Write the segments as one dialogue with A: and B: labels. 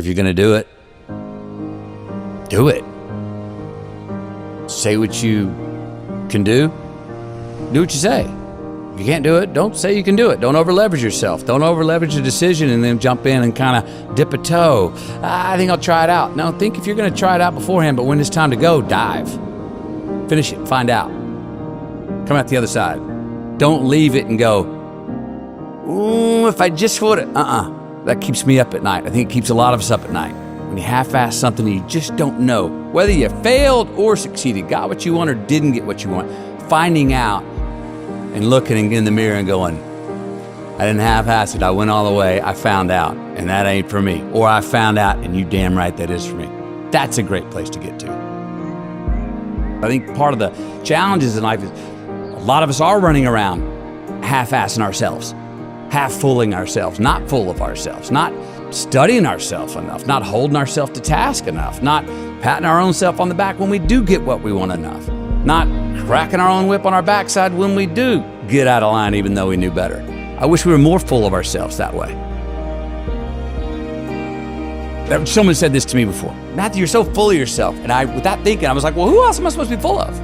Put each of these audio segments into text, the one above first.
A: If you're going to do it, do it. Say what you can do. Do what you say. If you can't do it, don't say you can do it. Don't over-leverage yourself. Don't over-leverage a decision and then jump in and kind of dip a toe. I think I'll try it out. No, think if you're going to try it out beforehand, but when it's time to go, dive. Finish it. Find out. Come out the other side. Don't leave it and go, if I just would have, That keeps me up at night. I think it keeps a lot of us up at night. When you half-ass something and you just don't know whether you failed or succeeded, got what you want or didn't get what you want. Finding out and looking in the mirror and going, I didn't half-ass it. I went all the way. I found out, and that ain't for me. Or I found out, and you damn right that is for me. That's a great place to get to. I think part of the challenges in life is a lot of us are running around half-assing ourselves, half-fooling ourselves, not full of ourselves, not studying ourselves enough, not holding ourselves to task enough, not patting our own self on the back when we do get what we want enough, not cracking our own whip on our backside when we do get out of line even though we knew better. I wish we were more full of ourselves that way. Someone said this to me before. Matthew, you're so full of yourself. And without thinking, I was like, well, who else am I supposed to be full of?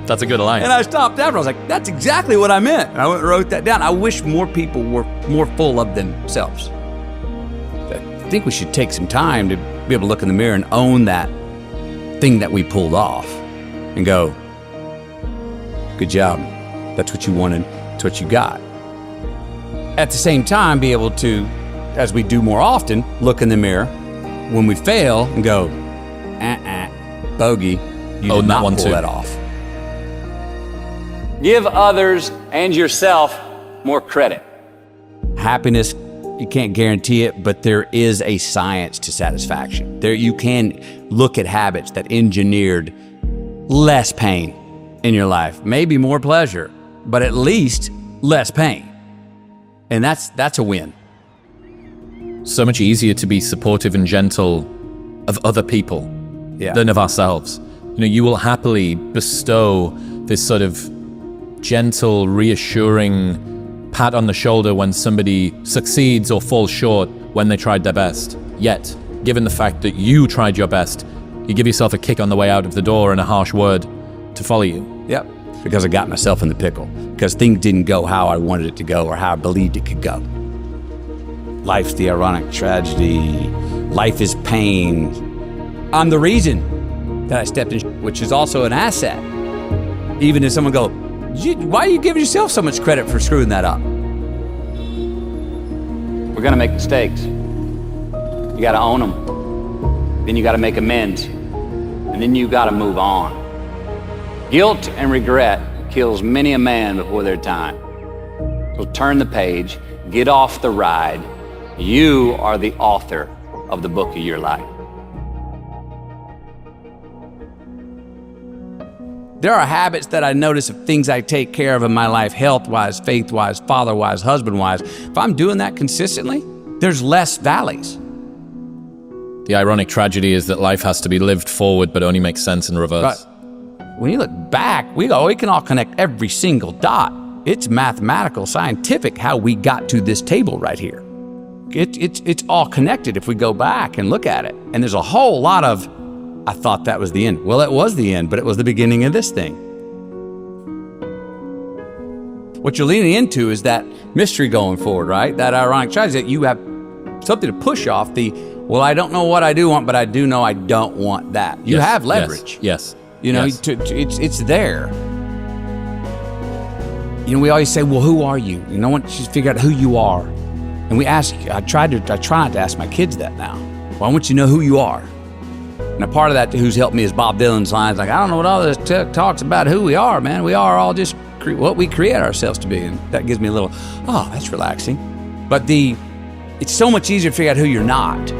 B: That's a good line.
A: And I stopped after. I was like, that's exactly what I meant. And I went and wrote that down. I wish more people were more full of themselves. I think we should take some time to be able to look in the mirror and own that thing that we pulled off and go, good job. That's what you wanted. That's what you got. At the same time, be able to, as we do more often, look in the mirror when we fail and go, bogey, you did not pull that off. Give others and yourself more credit. Happiness, you can't guarantee it, but there is a science to satisfaction. There you can look at habits that engineered less pain in your life, maybe more pleasure, but at least less pain. And that's a win.
B: So much easier to be supportive and gentle of other people than of ourselves. You know, you will happily bestow this sort of gentle, reassuring pat on the shoulder when somebody succeeds or falls short when they tried their best. Yet, given the fact that you tried your best, you give yourself a kick on the way out of the door and a harsh word to follow you.
A: Yep, because I got myself in the pickle, because things didn't go how I wanted it to go or how I believed it could go. Life's the ironic tragedy. Life is pain. I'm the reason that I stepped in, which is also an asset. Even if someone go, why are you giving yourself so much credit for screwing that up? We're gonna make mistakes. You gotta own them. Then you gotta make amends. And then you gotta move on. Guilt and regret kills many a man before their time. So turn the page, get off the ride. You are the author of the book of your life. There are habits that I notice of things I take care of in my life, health-wise, faith-wise, father-wise, husband-wise. If I'm doing that consistently, there's less valleys.
B: The ironic tragedy is that life has to be lived forward, but only makes sense in reverse.
A: But when you look back, we can all connect every single dot. It's mathematical, scientific how we got to this table right here. It's all connected if we go back and look at it. And there's a whole lot of, I thought that was the end. Well, it was the end, but it was the beginning of this thing. What you're leaning into is that mystery going forward, right? That ironic tragedy that you have something to push off the, well, I don't know what I do want, but I do know I don't want that. You have leverage.
B: Yes.
A: You know, it's there. You know, we always say, well, who are you? You know, once you figure out who you are. And we ask, I try not to ask my kids that now. Well, I want you to know who you are. And a part of that who's helped me is Bob Dylan's lines, like, I don't know what all this talks about who we are, man. We are all just what we create ourselves to be. And that gives me a little, oh, that's relaxing. But it's so much easier to figure out who you're not.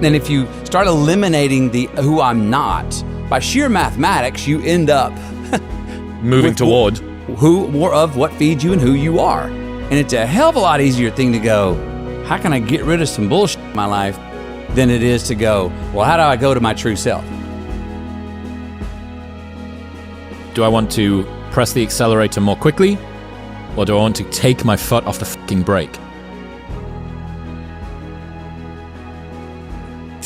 A: And if you start eliminating the who I'm not, by sheer mathematics, you end up
B: moving toward
A: who more of what feeds you and who you are. And it's a hell of a lot easier thing to go, how can I get rid of some bullshit in my life, than it is to go, well, how do I go to my true self?
B: Do I want to press the accelerator more quickly, or do I want to take my foot off the fucking brake?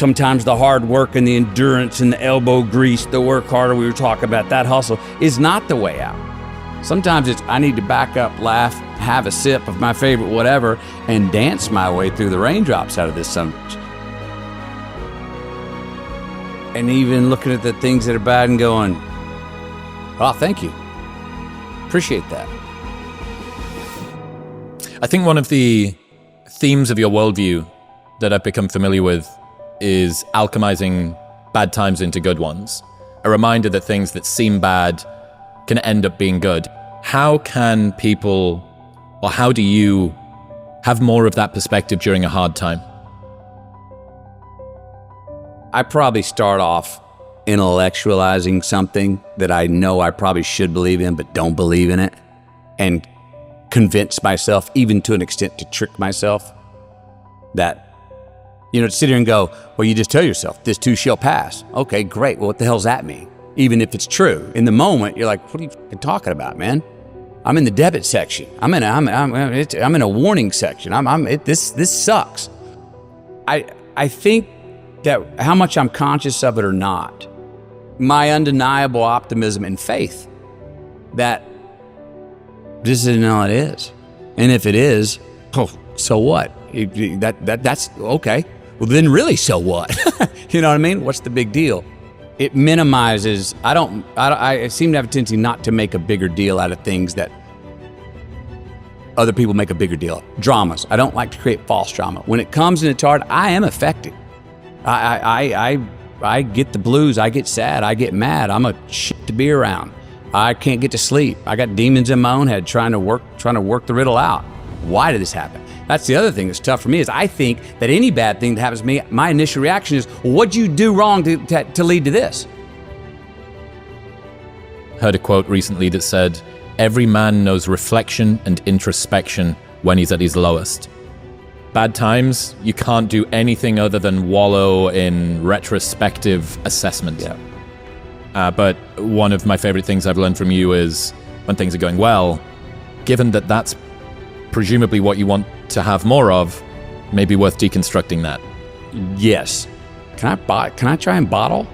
A: sometimes the hard work and the endurance and the elbow grease, the work harder we were talking about, that hustle is not the way out. Sometimes it's I need to back up, laugh, have a sip of my favorite whatever, and dance my way through the raindrops out of this sun. And even looking at the things that are bad and going, oh, thank you. Appreciate that.
B: I think one of the themes of your worldview that I've become familiar with is alchemizing bad times into good ones. A reminder that things that seem bad can end up being good. How can people, or how do you have more of that perspective during a hard time?
A: I probably start off intellectualizing something that I know I probably should believe in but don't believe in it, and convince myself, even to an extent to trick myself, that, to sit here and go, well, you just tell yourself, this too shall pass. Okay, great. Well, what the hell does that mean? Even if it's true. In the moment, you're like, what are you talking about, man? I'm in the debit section. I'm in a warning section. This sucks. I think that how much I'm conscious of it or not, my undeniable optimism and faith that this isn't all it is. And if it is, so what? That's okay. Well, then really, so what? You know what I mean? What's the big deal? It minimizes. I seem to have a tendency not to make a bigger deal out of things that other people make a bigger deal of. Dramas. I don't like to create false drama. When it comes and it's hard, I am affected. I get the blues. I get sad. I get mad. I'm a shit to be around. I can't get to sleep. I got demons in my own head trying to work the riddle out. Why did this happen? That's the other thing that's tough for me is I think that any bad thing that happens to me, my initial reaction is, what'd you do wrong to lead to this?
B: Heard a quote recently that said, every man knows reflection and introspection when he's at his lowest. Bad times, you can't do anything other than wallow in retrospective assessment.
A: Yeah.
B: But one of my favorite things I've learned from you is when things are going well, given that that's presumably what you want to have more of, maybe worth deconstructing that.
A: Yes. Can I try and bottle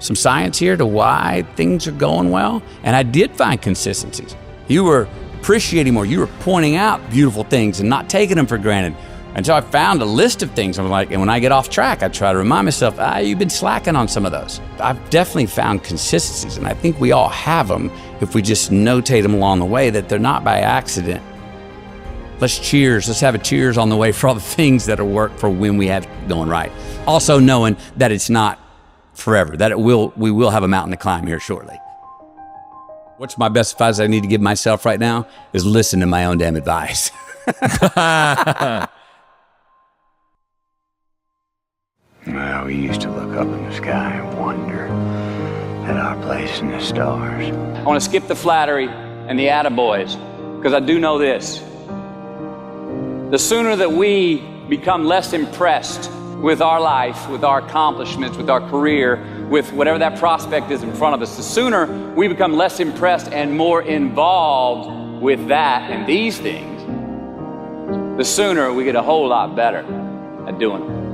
A: some science here to why things are going well? And I did find consistencies. You were appreciating more. You were pointing out beautiful things and not taking them for granted. And so I found a list of things. I'm like, and when I get off track, I try to remind myself, you've been slacking on some of those. I've definitely found consistencies, and I think we all have them if we just notate them along the way, that they're not by accident. Let's cheers. Let's have a cheers on the way for all the things that will work for when we have it going right. Also knowing that it's not forever, that we will have a mountain to climb here shortly. What's my best advice I need to give myself right now is listen to my own damn advice.
C: Well, we used to look up in the sky and wonder at our place in the stars.
A: I want to skip the flattery and the attaboys, because I do know this. The sooner that we become less impressed with our life, with our accomplishments, with our career, with whatever that prospect is in front of us, the sooner we become less impressed and more involved with that and these things, the sooner we get a whole lot better at doing it.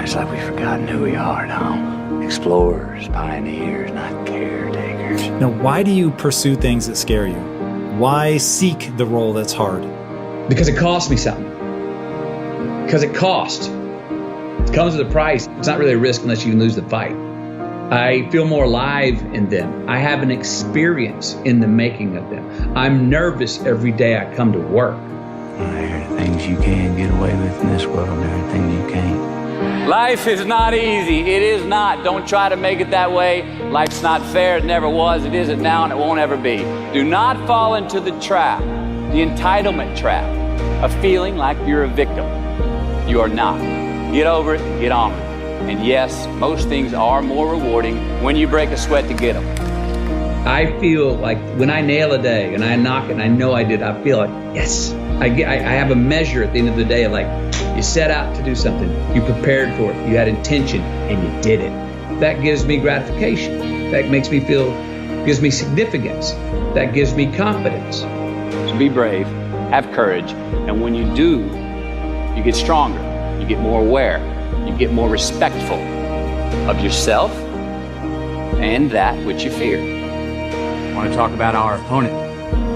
C: It's like we've forgotten who we are now. Explorers, pioneers, not caretakers.
D: Now, why do you pursue things that scare you? Why seek the role that's hard?
A: Because it costs me something. Because it costs. It comes with a price. It's not really a risk unless you can lose the fight. I feel more alive in them. I have an experience in the making of them. I'm nervous every day I come to work.
C: There are things you can get away with in this world, and there are things you can't.
A: Life is not easy. It is not. Don't try to make it that way. Life's not fair. It never was. It isn't now, and it won't ever be. Do not fall into the trap, the entitlement trap, of feeling like you're a victim. You are not. Get over it, get on it. And yes, most things are more rewarding when you break a sweat to get them. I feel like when I nail a day and I knock it and I know I did, I feel like, yes. I have a measure at the end of the day of like, you set out to do something, you prepared for it, you had intention, and you did it. That gives me gratification. That makes me feel, gives me significance. That gives me confidence. So be brave, have courage, and when you do, you get stronger, you get more aware, You get more respectful of yourself and that which you fear.
C: I want to talk about our opponent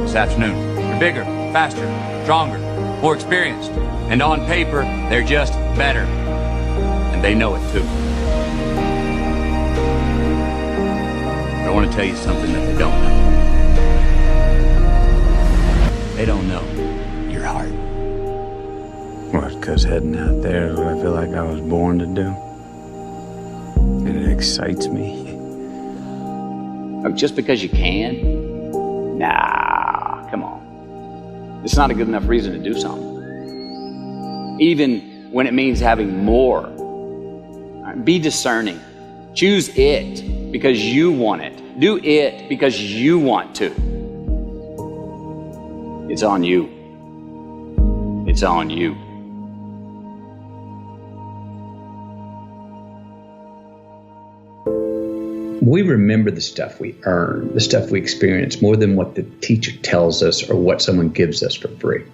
C: this afternoon. They're bigger, faster, stronger, more experienced. And on paper, they're just better. And they know it too. But I want to tell you something that they don't know. They don't know your heart. What, because heading out there is what I feel like I was born to do? And it excites me.
A: Just because you can? Nah, come on. It's not a good enough reason to do something. Even when it means having more. Be discerning. Choose it because you want it. Do it because you want to. It's on you. It's on you.
E: We remember the stuff we earn, the stuff we experience, more than what the teacher tells us or what someone gives us for free.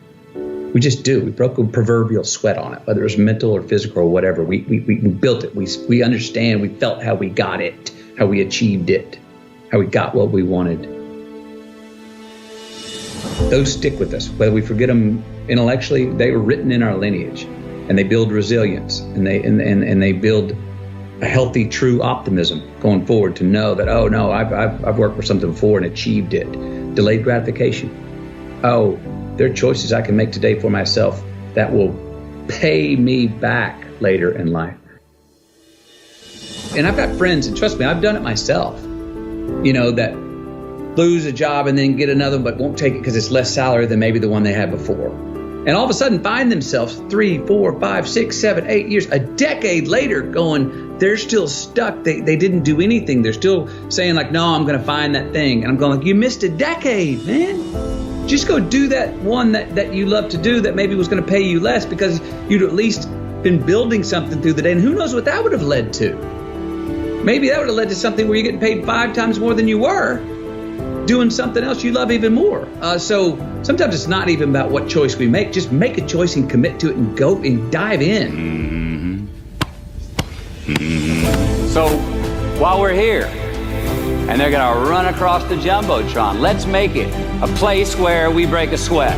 E: We just do. We broke a proverbial sweat on it, whether it was mental or physical or whatever. We built it. We understand. We felt how we got it, how we achieved it, how we got what we wanted. Those stick with us. Whether we forget them intellectually, they were written in our lineage, and they build resilience, and they build a healthy, true optimism going forward to know that, oh no, I've worked for something before and achieved it. Delayed gratification. Oh, there are choices I can make today for myself that will pay me back later in life. And I've got friends, and trust me, I've done it myself, that lose a job and then get another, but won't take it because it's less salary than maybe the one they had before. And all of a sudden find themselves 3, 4, 5, 6, 7, 8 years, a decade later going, they're still stuck. They didn't do anything. They're still saying like, no, I'm going to find that thing. And I'm going like, you missed a decade, man. Just go do that one that you love to do that maybe was going to pay you less because you'd at least been building something through the day. And who knows what that would have led to? Maybe that would have led to something where you're getting paid 5 times more than you were doing something else you love even more. So sometimes it's not even about what choice we make. Just make a choice and commit to it and go and dive in.
A: So while we're here, and they're going to run across the Jumbotron, let's make it a place where we break a sweat,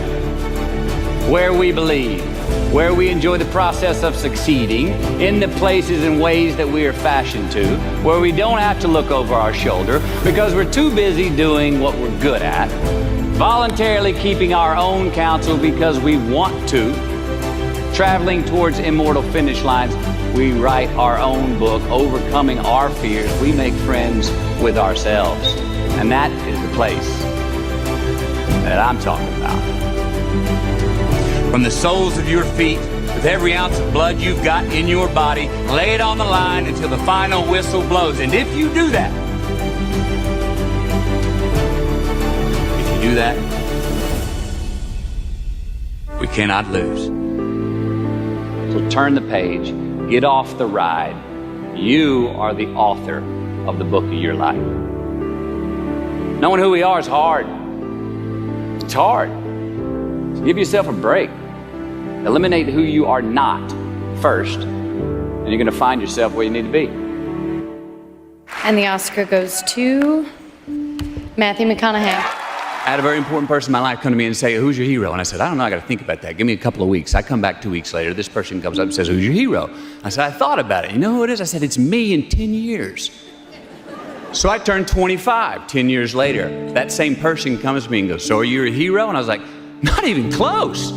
A: where we believe, where we enjoy the process of succeeding in the places and ways that we are fashioned to, where we don't have to look over our shoulder because we're too busy doing what we're good at, voluntarily keeping our own counsel because we want to, traveling towards immortal finish lines. We write our own book, overcoming our fears. We make friends with ourselves. And that is the place that I'm talking about.
C: From the soles of your feet, with every ounce of blood you've got in your body, lay it on the line until the final whistle blows. And if you do that, we cannot lose.
A: So turn the page, get off the ride. You are the author of the book of your life. Knowing who we are is hard. It's hard. So give yourself a break. Eliminate who you are not first, and you're going to find yourself where you need to be.
F: And the Oscar goes to Matthew McConaughey.
A: I had a very important person in my life come to me and say, who's your hero? And I said, I don't know, I got to think about that. Give me a couple of weeks. I come back 2 weeks later. This person comes up and says, who's your hero? I said, I thought about it. You know who it is? I said, it's me in 10 years. So I turned 25 10 years later. That same person comes to me and goes, so are you a hero? And I was like, not even close.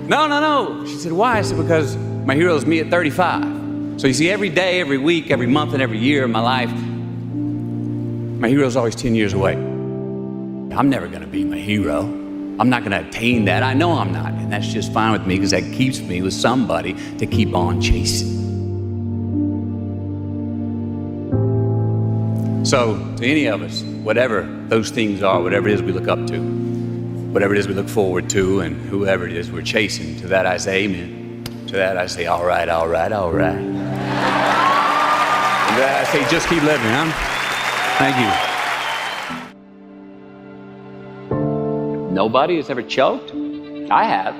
A: No. She said, why? I said, because my hero is me at 35. So you see, every day, every week, every month, and every year of my life, my hero is always 10 years away. I'm never going to be my hero. I'm not going to attain that. I know I'm not. And that's just fine with me because that keeps me with somebody to keep on chasing. So to any of us, whatever those things are, whatever it is we look up to, whatever it is we look forward to, and whoever it is we're chasing, to that I say amen. To that I say, all right. And to that I say, just keep living, huh? Thank you. Nobody has ever choked? I have.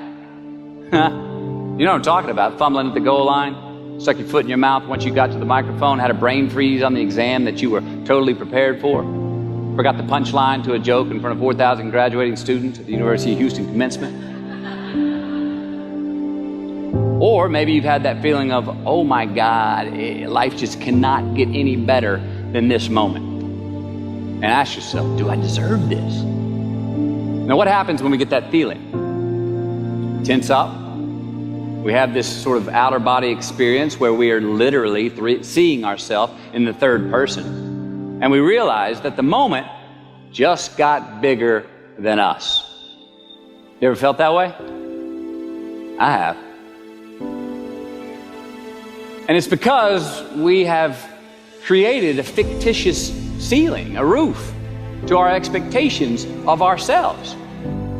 C: You know what I'm talking about, fumbling at the goal line, stuck your foot in your mouth once you got to the microphone, had a brain freeze on the exam that you were totally prepared for, forgot the punchline to a joke in front of 4,000 graduating students at the University of Houston commencement. Or maybe you've had that feeling of, oh my God, life just cannot get any better than this moment. And ask yourself, do I deserve this? Now what happens when we get that feeling? Tense up. We have this sort of outer body experience where we are literally seeing ourselves in the third person. And we realize that the moment just got bigger than us. You ever felt that way? I have. And it's because we have created a fictitious ceiling, a roof, to our expectations of ourselves.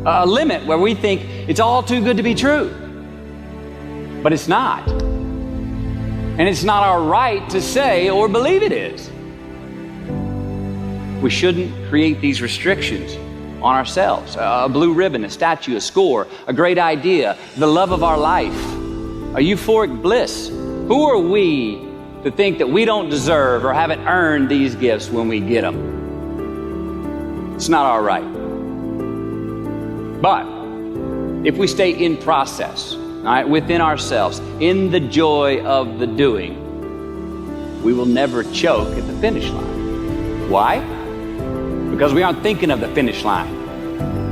C: A limit where we think it's all too good to be true. But it's not. And it's not our right to say or believe it is. We shouldn't create these restrictions on ourselves. A blue ribbon, a statue, a score, a great idea, the love of our life, a euphoric bliss. Who are we to think that we don't deserve or haven't earned these gifts when we get them? It's not our right. But if we stay in process, all right, within ourselves, in the joy of the doing, we will never choke at the finish line. Why? Because we aren't thinking of the finish line.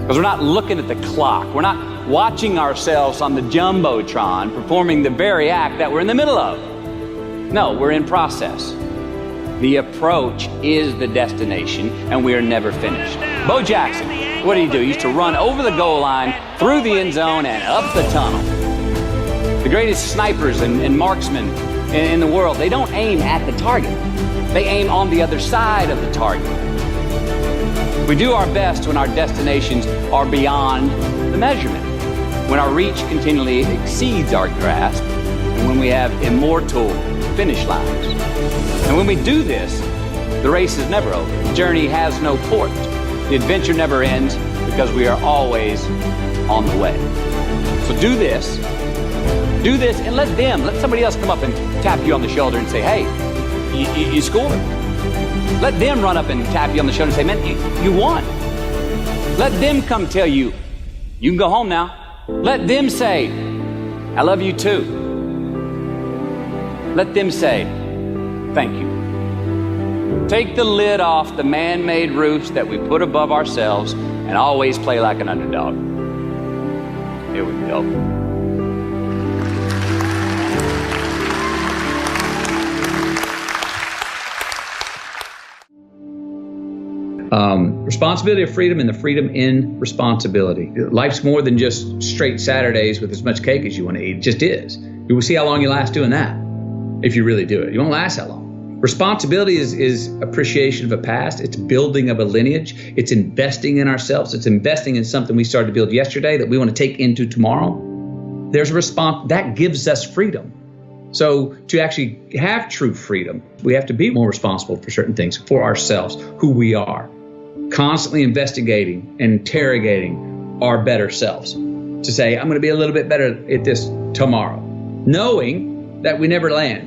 C: Because we're not looking at the clock. We're not watching ourselves on the Jumbotron performing the very act that we're in the middle of. No, we're in process. The approach is the destination, and we are never finished. Bo Jackson, what did he do? He used to run over the goal line, through the end zone, and up the tunnel. The greatest snipers and marksmen in the world, they don't aim at the target. They aim on the other side of the target. We do our best when our destinations are beyond the measurement, when our reach continually exceeds our grasp, and when we have immortal finish lines. And when we do this, the race is never over. The journey has no port. The adventure never ends because we are always on the way. So do this, and let somebody else come up and tap you on the shoulder and say, hey, you scored. Let them run up and tap you on the shoulder and say, man, you won. Let them come tell you, you can go home now. Let them say, I love you too. Let them say, thank you. Take the lid off the man-made roofs that we put above ourselves and always play like an underdog. Here we go. Responsibility of freedom and the freedom in responsibility. Life's more than just straight Saturdays with as much cake as you want to eat. It just is. You will see how long you last doing that if you really do it. You won't last that long. Responsibility is appreciation of a past. It's building of a lineage. It's investing in ourselves. It's investing in something we started to build yesterday that we want to take into tomorrow. There's a response that gives us freedom. So to actually have true freedom, we have to be more responsible for certain things, for ourselves, who we are, constantly investigating and interrogating our better selves to say, I'm going to be a little bit better at this tomorrow, knowing that we never land.